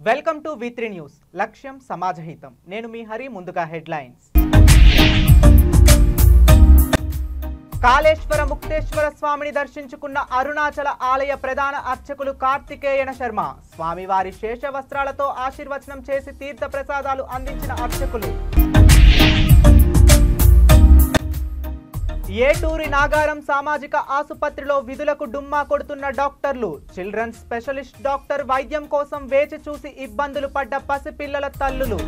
Welcome to V3 news లక్ష్యం సమాజహితం నేను మీ హరి ముందుగా హెడ్లైన్స్ కాళేశ్వర ముక్తేశ్వర స్వామిని దర్శించుకున్న అరుణాచల ఆలయ ప్రధాన అర్చకులు కార్తికేయన శర్మ స్వామివారి శేష వస్త్రాలతో ఆశీర్వచనం చేసి తీర్థ ప్రసాదాలు అందించిన అర్చకులు ఏటూరి నాగారం సామాజిక ఆసుపత్రిలో విధులకు డుమ్మా కొడుతున్న డాక్టర్లు చిల్డ్రన్స్ స్పెషలిస్ట్ డాక్టర్ వైద్యం కోసం వేచి చూసి ఇబ్బందులు పడ్డ పసిపిల్లల తల్లులు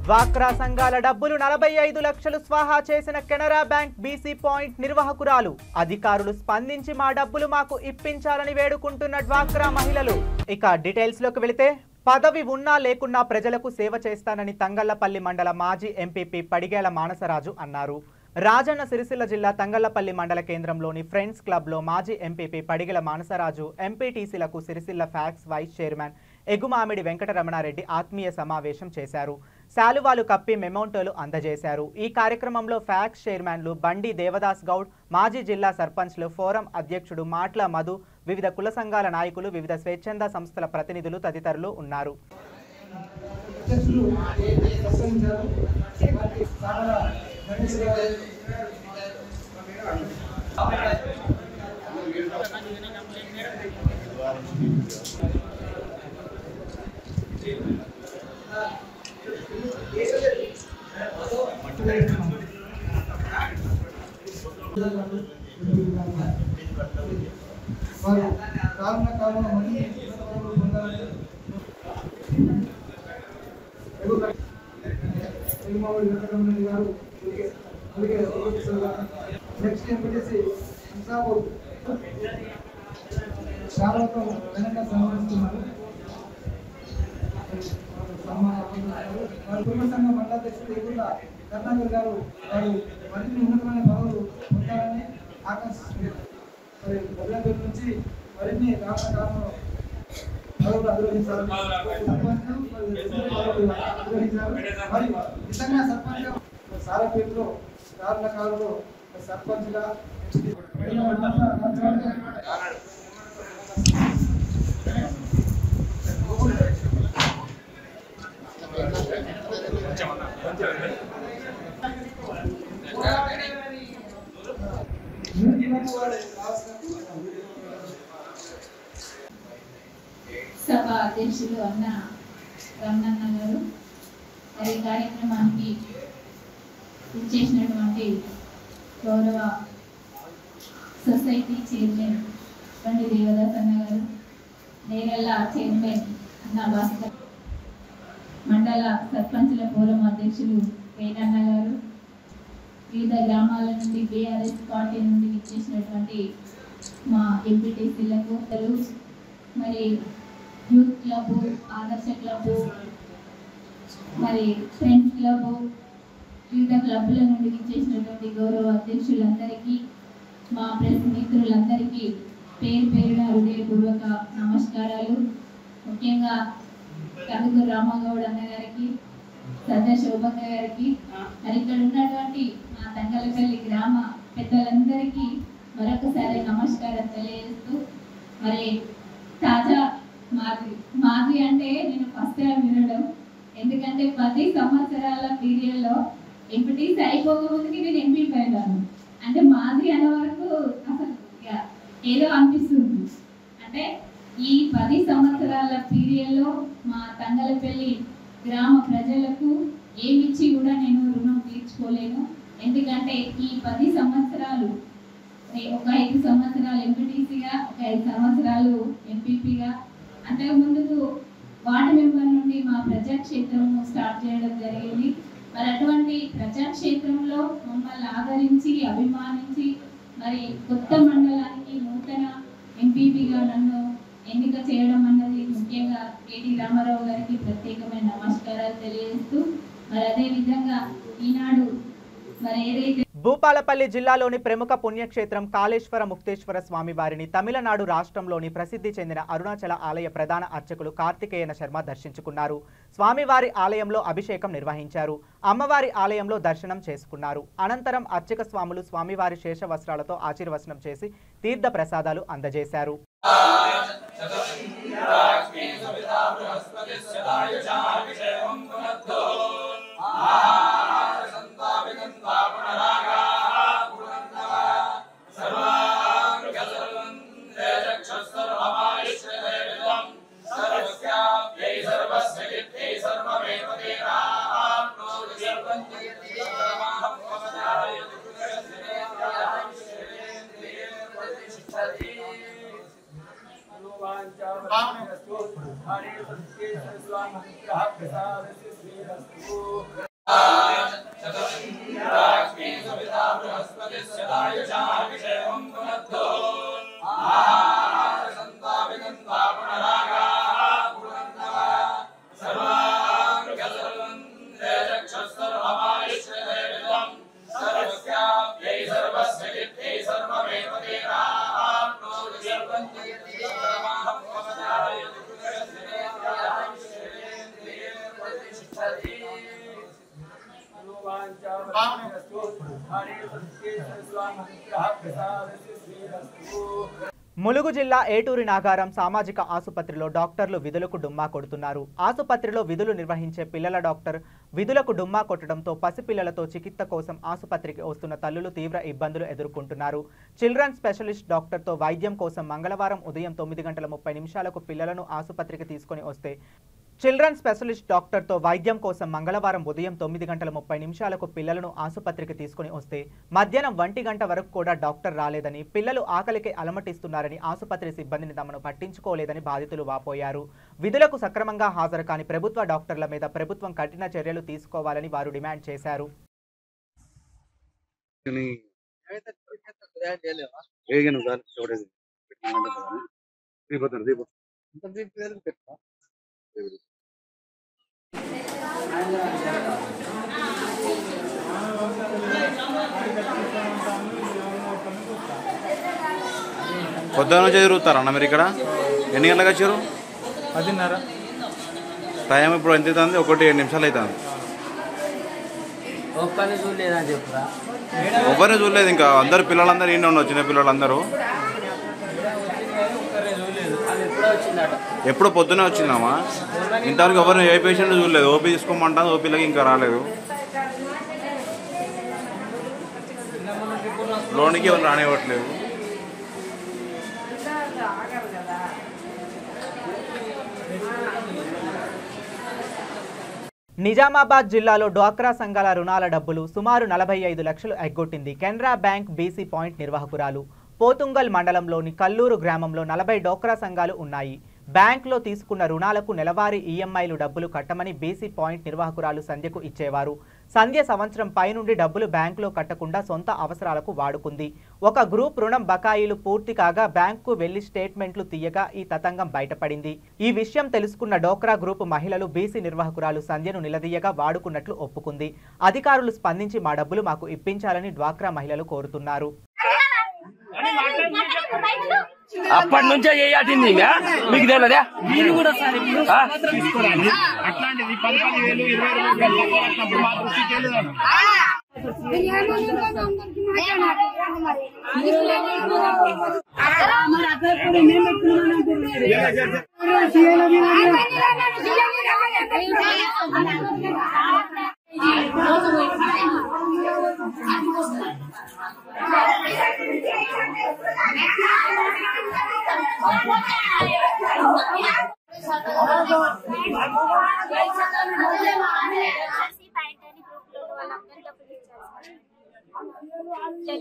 డ్వాక్రా సంఘాల డబ్బులు 45 లక్షలు స్వాహా చేసిన కెనరా బ్యాంక్ బీసీ పాయింట్ నిర్వాహకురాలు అధికారులు స్పందించి మా డబ్బులు మాకు ఇప్పించాలని వేడుకుంటున్న డ్వాక్రా మహిళలు ఇక డీటెయిల్స్ లోకి వెళితే పదవి ఉన్నా లేకున్నా ప్రజలకు సేవ చేస్తానని తంగళ్లపల్లి మండల మాజీ ఎంపీపీ పడిగేల మానసరాజు అన్నారు. రాజన్న సిరిసిల్ల జిల్లా తంగళ్లపల్లి మండల కేంద్రంలోని ఫ్రెండ్స్ క్లబ్లో మాజీ ఎంపీపీ పడిగేల మానసరాజు ఎంపీటీసీలకు Sircilla PACS vice chairman Egumamidi Venkataramana Reddy ఆత్మీయ సమావేశం చేశారు. శాలువాలు కప్పి మెమోంటోలు అందజేశారు. ఈ కార్యక్రమంలో ఫ్యాక్స్ చైర్మన్లు బండి దేవదాస్ గౌడ్, మాజీ జిల్లా సర్పంచ్లు, ఫోరం అధ్యక్షుడు మాట్ల మధు, వివిధ కుల సంఘాల నాయకులు, వివిధ స్వేచ్ఛంద సంస్థల ప్రతినిధులు తదితరులు ఉన్నారు. నెక్స్ట్ ఎంపీటీసీ శారదతో వెనక సన్మానిస్తున్నారు. వారి కుటుంబ సంఘ మండలాధ్యక్షుడు లేకుండా కరుణాకర్ గారు వారు మరిన్ని ఉన్నతమైన పదవులు పొందాలని ఆకాంక్షిస్తున్నారు. మరి మొదలపేట నుంచి మరిన్ని రాష్ట్ర కాలంలో పదవులు అధిరోహించారు. మరియు నిజంగా సర్పంచ్ సారపేటలో కారుల కాలంలో సర్పంచ్గా సభ అధ్యక్షులు అన్న రమణన్న గారు, ఈ కార్యక్రమానికి ఇచ్చేసినటువంటి గౌరవ సొసైటీ చైర్మన్ బండి దేవదాస్ అన్న గారు, నేరెళ్ళ చైర్మన్ అన్న భాస్కర్, మండల సర్పంచుల ఫోరం అధ్యక్షులు వేణన్న గారు, వివిధ గ్రామాల నుండి బీఆర్ఎస్ పార్టీ నుండి ఇచ్చేసినటువంటి మా ఎంపీటీసీలకు, మరి యూత్ క్లబ్, ఆదర్శ క్లబ్, మరి ఫ్రెండ్స్ క్లబ్, వివిధ క్లబ్ల నుండి ఇచ్చేసినటువంటి గౌరవ అధ్యక్షులందరికీ, మా ప్రెస్ మిత్రులందరికీ పేరు పేరున హృదయపూర్వక నమస్కారాలు. ముఖ్యంగా కందుకూరు రామగౌడ్ అన్న గారికి, సజ్జ శోభక్క గారికి, మరి ఇక్కడ ఉన్నటువంటి మా తంగలపల్లి గ్రామ పెద్దలందరికీ మరొకసారి నమస్కారం తెలియజేస్తూ, మరి తాజా మాది అంటే నేను ఫస్ట్ టైం వినడం. ఎందుకంటే 10 సంవత్సరాల పీరియడ్లో ఎంపీటీసీ అయిపోకముందుకి నేను ఎంపీ పోయినాను. అంటే మాది అనే వరకు అసలు ఏదో అనిపిస్తుంది. అంటే ఈ 10 సంవత్సరాల పీరియడ్లో మా తంగలపల్లి గ్రామ ప్రజలకు ఏమిచ్చి కూడా నేను రుణం తీర్చుకోలేను. ఎందుకంటే ఈ 10 సంవత్సరాలు, ఒక 5 సంవత్సరాలు ఎంపీటీసీగా, ఒక 5 సంవత్సరాలు ఎంపీపీగా, అంటే ముందుకు వార్డు మెంబర్ నుండి మా ప్రజాక్షేత్రము స్టార్ట్ చేయడం జరిగింది. మరి అటువంటి ప్రజాక్షేత్రంలో మమ్మల్ని ఆదరించి అభిమానించి మరి కొత్త మండలానికి నూతన ఎంపీపీగా నన్ను ఎన్నిక చేయడం అన్నది ముఖ్యంగా కేటీ రామారావు గారికి ప్రత్యేకమైన నమస్కారాలు తెలియజేస్తూ, మరి అదేవిధంగా ఈనాడు మరి ఏదైతే భూపాలపల్లి జిల్లాలోని ప్రముఖ పుణ్యక్షేత్రం కాళేశ్వర ముక్తేశ్వర స్వామి వారిని తమిళనాడు రాష్ట్రంలోని ప్రసిద్ధి చెందిన అరుణాచల ఆలయ ప్రధాన అర్చకులు కార్తికేయన శర్మ దర్శించుకున్నారు. స్వామివారి ఆలయంలో అభిషేకం నిర్వహించారు. అమ్మవారి ఆలయంలో దర్శనం చేసుకున్నారు. అనంతరం అర్చక స్వాములు స్వామివారి శేష వస్త్రాలతో ఆశీర్వచనం చేసి తీర్థ ప్రసాదాలు అందజేశారు. ములుగు జిల్లా ఏటూరి నాగారం సామాజిక ఆసుపత్రిలో డాక్టర్లు విధులకు డుమ్మా కొడుతున్నారు. ఆసుపత్రిలో విధులు నిర్వహించే పిల్లల డాక్టర్ విధులకు డుమ్మా కొట్టడంతో పసిపిల్లలతో చికిత్స కోసం ఆసుపత్రికి వస్తున్న తల్లులు తీవ్ర ఇబ్బందులు ఎదుర్కొంటున్నారు. చిల్డ్రన్ స్పెషలిస్ట్ డాక్టర్తో వైద్యం కోసం మంగళవారం ఉదయం 9:30 పిల్లలను ఆసుపత్రికి తీసుకొని వస్తే చిల్డ్రన్ స్పెషలిస్ట్ డాక్టర్తో వైద్యం కోసం మంగళవారం ఉదయం 9:30 పిల్లలను ఆసుపత్రికి తీసుకుని వస్తే మధ్యాహ్నం 1 గంట వరకు కూడా డాక్టర్ రాలేదని, పిల్లలు ఆకలికి అలమటిస్తున్నారని, ఆసుపత్రి సిబ్బందిని తమను పట్టించుకోలేదని బాధితులు వాపోయారు. విధులకు సక్రమంగా హాజరు కాని ప్రభుత్వ డాక్టర్ల మీద ప్రభుత్వం కఠిన చర్యలు తీసుకోవాలని వారు డిమాండ్ చేశారు. పొద్దున చదువుతారన్న మీరు ఇక్కడ? ఎన్ని గంటలకు వచ్చారు? 10:30. టైం ఇప్పుడు ఎంత అవుతుంది? 1-7 నిమిషాలు అవుతుంది. ఎవరిని చూడలేదు ఇంకా. అందరు పిల్లలందరూ ఈయన ఉన్నారు, చిన్న పిల్లలందరూ. ఎప్పుడు పొద్దునే వచ్చిందామా? ఇంతవరకు ఎవరిని ఏ పేషెంట్ చూడలేదు. ఓపీ తీసుకోమంటాను, ఓపీలకి ఇంకా రాలేదు. లోనికి ఎవరు రానివ్వట్లేదు. నిజామాబాద్ జిల్లాలో డ్వాక్రా సంఘాల రుణాల డబ్బులు సుమారు 45 లక్షలు ఎగ్గొట్టింది కెనరా బ్యాంక్ బీసీ పాయింట్ నిర్వాహకురాలు. పోతుంగల్ మండలంలోని కల్లూరు గ్రామంలో 40 డ్వాక్రా సంఘాలు ఉన్నాయి. బ్యాంకులో తీసుకున్న రుణాలకు నెలవారీ ఈఎంఐలు డబ్బులు కట్టమని బీసీ పాయింట్ నిర్వాహకురాలు సంధ్యకు ఇచ్చేవారు. సంధ్య సంవత్సరం పైనుండి డబ్బులు బ్యాంకులో కట్టకుండా సొంత అవసరాలకు వాడుకుంది. ఒక గ్రూప్ రుణం బకాయిలు పూర్తి కాగా బ్యాంకుకు వెళ్లి స్టేట్మెంట్లు తీయగా ఈ తతంగం బయటపడింది. ఈ విషయం తెలుసుకున్న డోక్రా గ్రూప్ మహిళలు బీసీ నిర్వాహకురాలు సంధ్యను నిలదీయగా వాడుకున్నట్లు ఒప్పుకుంది. అధికారులు స్పందించి మా డబ్బులు మాకు ఇప్పించాలని డ్వాక్రా మహిళలు కోరుతున్నారు. అప్పటి నుంచే చేయాల్సింది మీకు తెలియదా? మీరు కూడా అట్లాంటిది 15,000, 20,000 మా దృష్టికి వెళ్ళదు.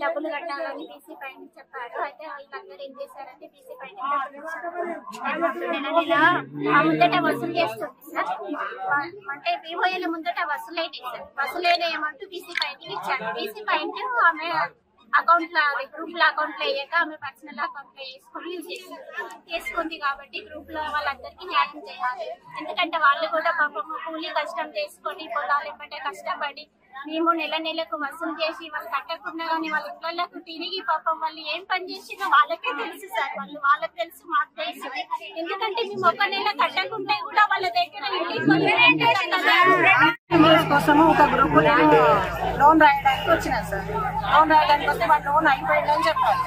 డబ్బులు కట్టాలని బీసీ పాయింట్ చెప్పారు. అయితే వాళ్ళందరూ ఏం చేశారంటే బీసీ పాయింట్ ముందట వసూలు చేస్తుంది సార్. అంటే పీఓఏల ముందట వసూలైతే సార్, వసూలైన ఏమంటూ బీసీ పాయింట్ ఇచ్చారు. బీసీ పాయింట్ ఆమె అకౌంట్ లో గ్రూప్ లో అకౌంట్ లో అయ్యాక ఆమె పర్సనల్ అకౌంట్ లో చేసుకుంది కాబట్టి గ్రూప్ లో వాళ్ళందరికీ న్యాయం చేయాలి. ఎందుకంటే వాళ్ళు కూడా పాపం కూలీ కష్టం చేసుకొని పొలాలు ఎంబటే కష్టపడి మేము నెల నెలకు వసూలు చేసి వాళ్ళు కట్టకుండా కానీ వాళ్ళ ఇళ్లకు తిరిగి పాపం వాళ్ళు ఏం పని చేసినా వాళ్ళకే తెలుసు సార్. వాళ్ళకి తెలుసు, మాకు తెలుసు. ఎందుకంటే మేము ఒక నెల కట్టకుంటే కూడా వాళ్ళ దగ్గర కోసము ఒక గ్రూప్ లోన్ రాయడానికి వచ్చినా సార్. లోన్ రాయడానికి వస్తే వాళ్ళు లోన్ అయిపోయిందని చెప్పారు.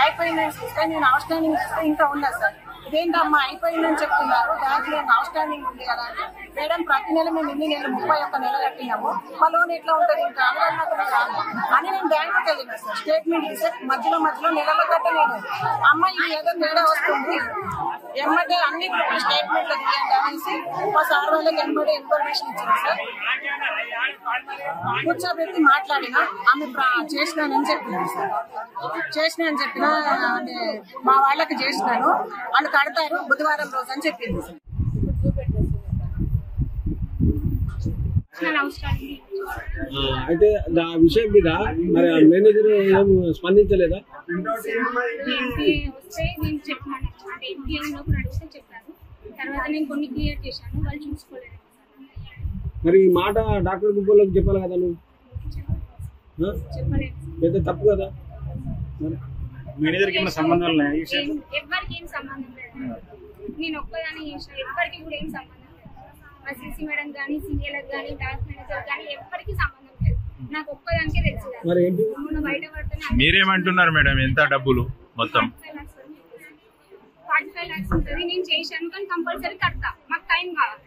అయిపోయిందని చూస్తే నేను అవుట్ స్టాండింగ్ చూస్తే ఇంకా ఉన్నా సార్. ఇదేంటమ్మా అయిపోయిందని చెప్తున్నారు, దాంట్లో అవుట్ స్టాండింగ్ ఉంది కదా అంటే, మేడం ప్రతి నెల మేము ఇన్ని నెలలు 31 నెలలు కట్టినాము, మా లోన్ ఎట్లా ఉంటుంది ఇంకా అని నేను బ్యాంకుకి వెళ్ళినా సార్. స్టేట్మెంట్ ఇస్తే మధ్యలో నెలలో కట్టలేదు. అమ్మ ఇది ఏదో తేడా వస్తుంది, ఎమ్మటే అన్ని స్టేట్మెంట్లు తీయండి అనేసి మా సార్ వాళ్ళకి ఎమ్మటే ఇన్ఫర్మేషన్ ఇచ్చింది సార్. కూర్చోబెట్టి మాట్లాడినా ఆమె చేసినానని చెప్పింది సార్. చేసినానని చెప్పినా మా వాళ్ళకి చేసినాను, వాళ్ళు కడతారు బుధవారం రోజు అని చెప్పింది సార్. అయితే ఆ విషయం మీద మరి మేనేజర్ ఏం స్పందించలేదా? వస్తే నేను చెప్పాను, అంటే ఎంపీఎంలోకి నడిస్తే చెప్పాను. తర్వాత నేను కొన్ని క్లియర్ చేశాను, వాళ్ళు చూసుకోలేదు. మరి ఈ మాట డాక్టర్ గుబ్బోళ్ళకి చెప్పాలి కదా నువ్వు? చెప్పలేదు. పెద్ద తప్పు కదా. మేనేజర్కి ఏమైనా సంబంధం లేదు? ఎవరికి ఏం సంబంధం లేదు. నేను ఒక్కదాన్ని చేసిన, ఎవరికి కూడా ఏం సంబంధం లేదు. మా సిసి మేడం కానీ, సీఏలకు కానీ, టాస్క్ మేనేజర్ కానీ ఎవరికి సంబంధం లేదు. నాకు ఒక్కదానికే తెలుసు. మొన్న బయట పడుతున్నా. మీరేమంటున్నారు మేడం? ఎంత డబ్బులు మొత్తం? 45 lakhs ఉంటుంది. నేను చేశాను కానీ కంపల్సరీ కడతా, మాకు టైం కావాలి.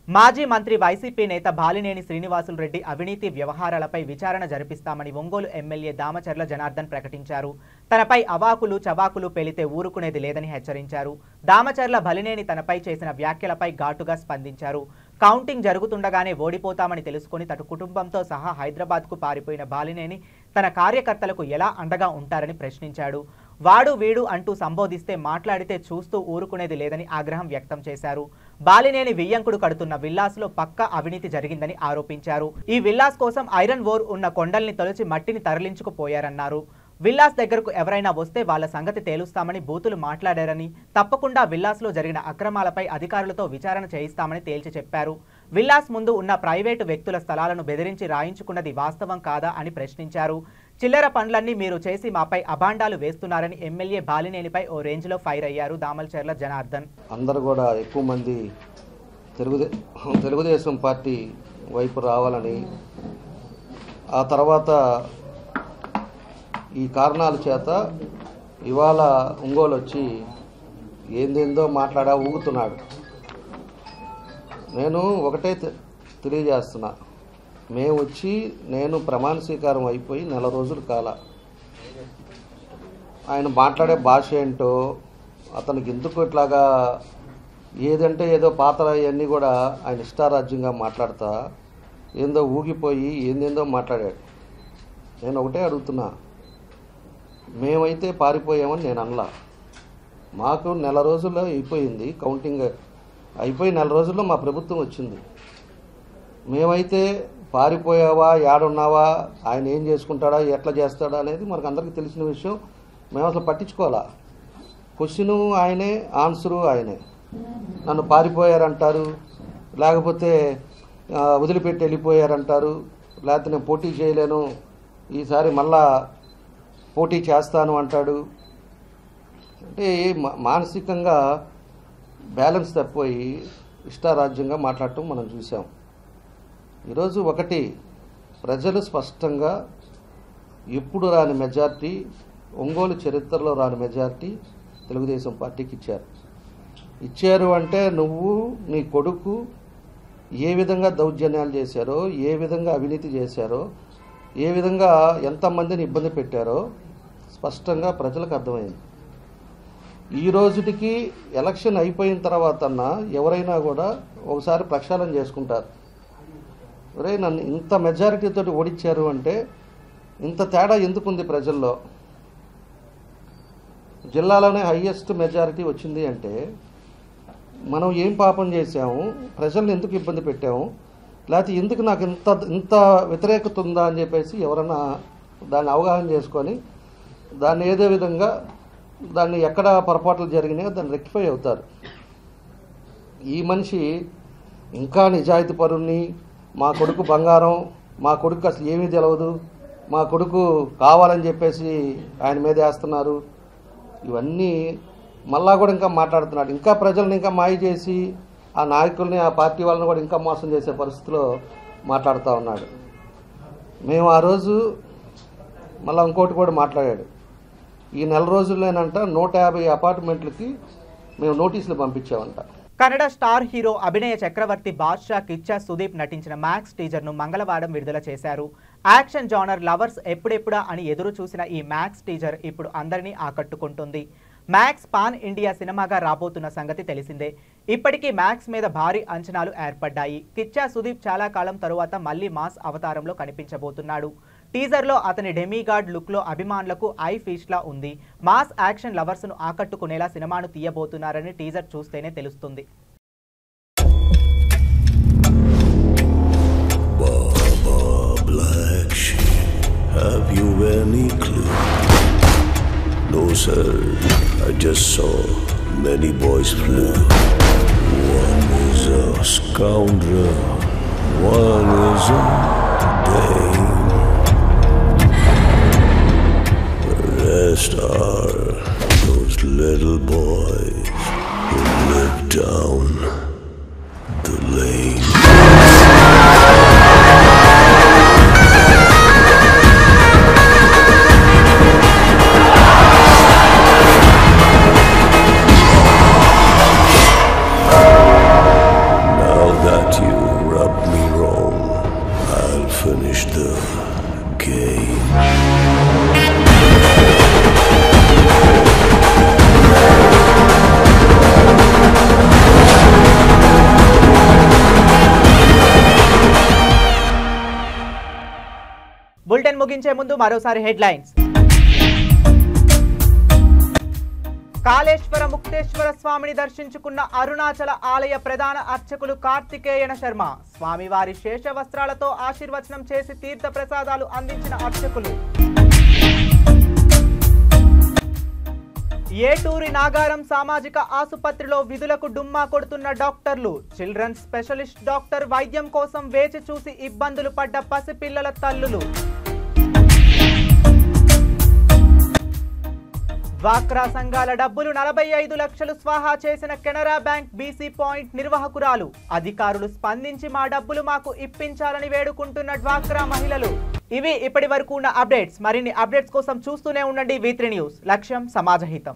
మాజీ మంత్రి వైసీపీ నేత బాలినేని శ్రీనివాసులు రెడ్డి అవినీతి వ్యవహారాలపై విచారణ జరిపిస్తామని ఒంగోలు ఎమ్మెల్యే దామచర్ల జనార్దన్ ప్రకటించారు. తనపై అవాకులు చవాకులు పేలితే ఊరుకునేది లేదని హెచ్చరించారు. దామచర్ల బలినేని తనపై చేసిన వ్యాఖ్యలపై ఘాటుగా స్పందించారు. కౌంటింగ్ జరుగుతుండగానే ఓడిపోతామని తెలుసుకుని తన కుటుంబంతో సహా హైదరాబాద్కు పారిపోయిన బాలినేని తన కార్యకర్తలకు ఎలా అండగా ఉంటారని ప్రశ్నించాడు. వాడు వీడు అంటూ సంబోధిస్తే మాట్లాడితే చూస్తూ ఊరుకునేది లేదని ఆగ్రహం వ్యక్తం చేశారు. బాలినేని వియ్యంకుడు కడుతున్న విల్లాస్లో పక్కా అవినీతి జరిగిందని ఆరోపించారు. ఈ విల్లాస్ కోసం ఐరన్ ఓర్ ఉన్న కొండల్ని తొలచి మట్టిని తరలించుకుపోయారన్నారు. విల్లాస్ దగ్గరకు ఎవరైనా వస్తే వాళ్ళ సంగతి తేలుస్తామని బూతులు మాట్లాడారని, తప్పకుండా విల్లాస్లో జరిగిన అక్రమాలపై అధికారులతో విచారణ చేయిస్తామని తేల్చి చెప్పారు. విల్లాస్ ముందు ఉన్న ప్రైవేటు వ్యక్తుల స్థలాలను బెదిరించి రాయించుకున్నది వాస్తవం కాదా అని ప్రశ్నించారు. చిల్లర పనులన్నీ మీరు చేసి మాపై అభాండాలు వేస్తున్నారని ఎమ్మెల్యే బాలినేనిపై ఓ రేంజ్లో ఫైర్ అయ్యారు దామచర్ల జనార్దన్. అందరూ కూడా ఎక్కువ మంది తెలుగుదేశం పార్టీ వైపు రావాలని, ఆ తర్వాత ఈ కారణాల చేత ఇవాళ ఒంగోలు వచ్చి ఏందేందో మాట్లాడా ఊగుతున్నాడు. నేను ఒకటే తెలియజేస్తున్నా, మేము వచ్చి నేను ప్రమాణ స్వీకారం అయిపోయి 4 రోజులు కాల. ఆయన మాట్లాడే భాష ఏంటో, అతనికి ఎందుకు ఇట్లాగా ఏదంటే ఏదో పాత్ర ఇవన్నీ కూడా ఆయన ఇష్టారాజ్యంగా మాట్లాడతా ఏందో ఊగిపోయి ఏందేందో మాట్లాడాడు. నేను ఒకటే అడుగుతున్నా, మేమైతే పారిపోయామని నేను అనలా. మాకు 4 రోజుల్లో అయిపోయింది, కౌంటింగ్ అయిపోయి 4 రోజుల్లో మా ప్రభుత్వం వచ్చింది. మేమైతే పారిపోయావా, ఏడున్నావా, ఆయన ఏం చేసుకుంటాడా, ఎట్లా చేస్తాడా అనేది మనకు అందరికీ తెలిసిన విషయం. మేము అసలు పట్టించుకోవాలా. క్వశ్చను ఆయనే, ఆన్సరు ఆయనే. నన్ను పారిపోయారంటారు, లేకపోతే వదిలిపెట్టి వెళ్ళిపోయారంటారు, లేకపోతే నేను పోటీ చేయలేను, ఈసారి మళ్ళా పోటీ చేస్తాను అంటాడు. అంటే మానసికంగా బ్యాలెన్స్ తప్పిపోయి ఇష్టారాజ్యంగా మాట్లాడటం మనం చూసాం. ఈరోజు ఒకటి, ప్రజలు స్పష్టంగా ఎప్పుడు రాని మెజార్టీ, ఒంగోలు చరిత్రలో రాని మెజార్టీ తెలుగుదేశం పార్టీకి ఇచ్చారు. అంటే నువ్వు నీ కొడుకు ఏ విధంగా దౌర్జన్యాలు చేశారో, ఏ విధంగా అవినీతి చేశారో, ఏ విధంగా ఎంతమందిని ఇబ్బంది పెట్టారో స్పష్టంగా ప్రజలకు అర్థమైంది. ఈ రోజుకి ఎలక్షన్ అయిపోయిన తర్వాత ఎవరైనా కూడా ఒకసారి ప్రక్షాళన చేసుకుంటారు. ఒరే నన్ను ఇంత మెజారిటీతో ఓడించారు అంటే ఇంత తేడా ఎందుకుంది ప్రజల్లో? జిల్లాలోనే హైయెస్ట్ మెజారిటీ వచ్చింది అంటే మనం ఏం పాపం చేశాము, ప్రజల్ని ఎందుకు ఇబ్బంది పెట్టాము, లేకపోతే ఎందుకు నాకు ఇంత వ్యతిరేకత ఉందా అని చెప్పేసి ఎవరైనా దాన్ని అవగాహన చేసుకొని దాన్ని ఏదో విధంగా దాన్ని ఎక్కడ పొరపాట్లు జరిగినాయో దాన్ని రెక్టిఫై అవుతారు. ఈ మనిషి ఇంకా నిజాయితీ పరుణ్ణి, మా కొడుకు బంగారం, మా కొడుకు అసలు ఏమీ తెలియదు, మా కొడుకు కావాలని చెప్పేసి ఆయన మీద వేస్తున్నారు, ఇవన్నీ మళ్ళా కూడా ఇంకా మాట్లాడుతున్నాడు. ఇంకా ప్రజల్ని ఇంకా మాయ చేసి ఆ నాయకుల్ని ఆ పార్టీ వాళ్ళని కూడా ఇంకా మోసం చేసే పరిస్థితిలో మాట్లాడుతూ ఉన్నాడు. మేము ఆ రోజు మళ్ళీ ఇంకోటి కూడా మాట్లాడాడు. ఈ నెల రోజుల్లోనంట 150 అపార్ట్మెంట్లకి మేము నోటీసులు పంపించామంట. కన్నడ స్టార్ హీరో అభినయ చక్రవర్తి బాద్షా కిచ్చా సుదీప్ నటించిన మ్యాక్స్ టీజర్ను మంగళవారం విడుదల చేశారు. యాక్షన్ జానర్ లవర్స్ ఎప్పుడెప్పుడా అని ఎదురు చూసిన ఈ మ్యాక్స్ టీజర్ ఇప్పుడు అందరినీ ఆకట్టుకుంటుంది. మ్యాక్స్ పాన్ ఇండియా సినిమాగా రాబోతున్న సంగతి తెలిసిందే. ఇప్పటికీ మ్యాక్స్ మీద భారీ అంచనాలు ఏర్పడ్డాయి. కిచ్చా సుదీప్ చాలా కాలం తరువాత మళ్లీ మాస్ అవతారంలో కనిపించబోతున్నాడు. టీజర్లో అతని డెమీగాడ్ లుక్లో అభిమానులకు ఐ ఫీస్ట్లా ఉంది. మాస్ యాక్షన్ లవర్స్ను ఆకట్టుకునేలా సినిమాను తీయబోతున్నారని టీజర్ చూస్తేనే తెలుస్తుంది. No sir, I just saw many boys flew. One is a scoundrel, one is a dame. The rest are those little boys who live down the lane. Finish the game. Bulletin ముగించే ముందు మరోసారి headlines. Kaleshwara Mukteshwara స్వామిని దర్శించుకున్న అరుణాచల ఆలయ ప్రధాన అర్చకులు కార్తికేయన శర్మ. స్వామివారి శేష వస్త్రాలతో ఆశీర్వచనం చేసి తీర్థ ప్రసాదాలు అందించిన అర్చకులు. ఏటూరి నాగారం సామాజిక ఆసుపత్రిలో విధులకు డుమ్మా కొడుతున్న డాక్టర్లు. చిల్డ్రన్స్ స్పెషలిస్ట్ డాక్టర్ వైద్యం కోసం వేచి చూసి ఇబ్బందులు పడ్డ పసిపిల్లల తల్లులు. డ్వాక్రా సంఘాల డబ్బులు 45 లక్షలు స్వాహా చేసిన కెనరా బ్యాంక్ బీసీ పాయింట్ నిర్వాహకురాలు. అధికారులు స్పందించి మా డబ్బులు మాకు ఇప్పించాలని వేడుకుంటున్న డ్వాక్రా మహిళలు. ఇవి ఇప్పటి వరకు ఉన్న అప్డేట్స్. మరిన్ని అప్డేట్స్ కోసం చూస్తూనే ఉండండి V3 న్యూస్. లక్ష్యం సమాజహితం.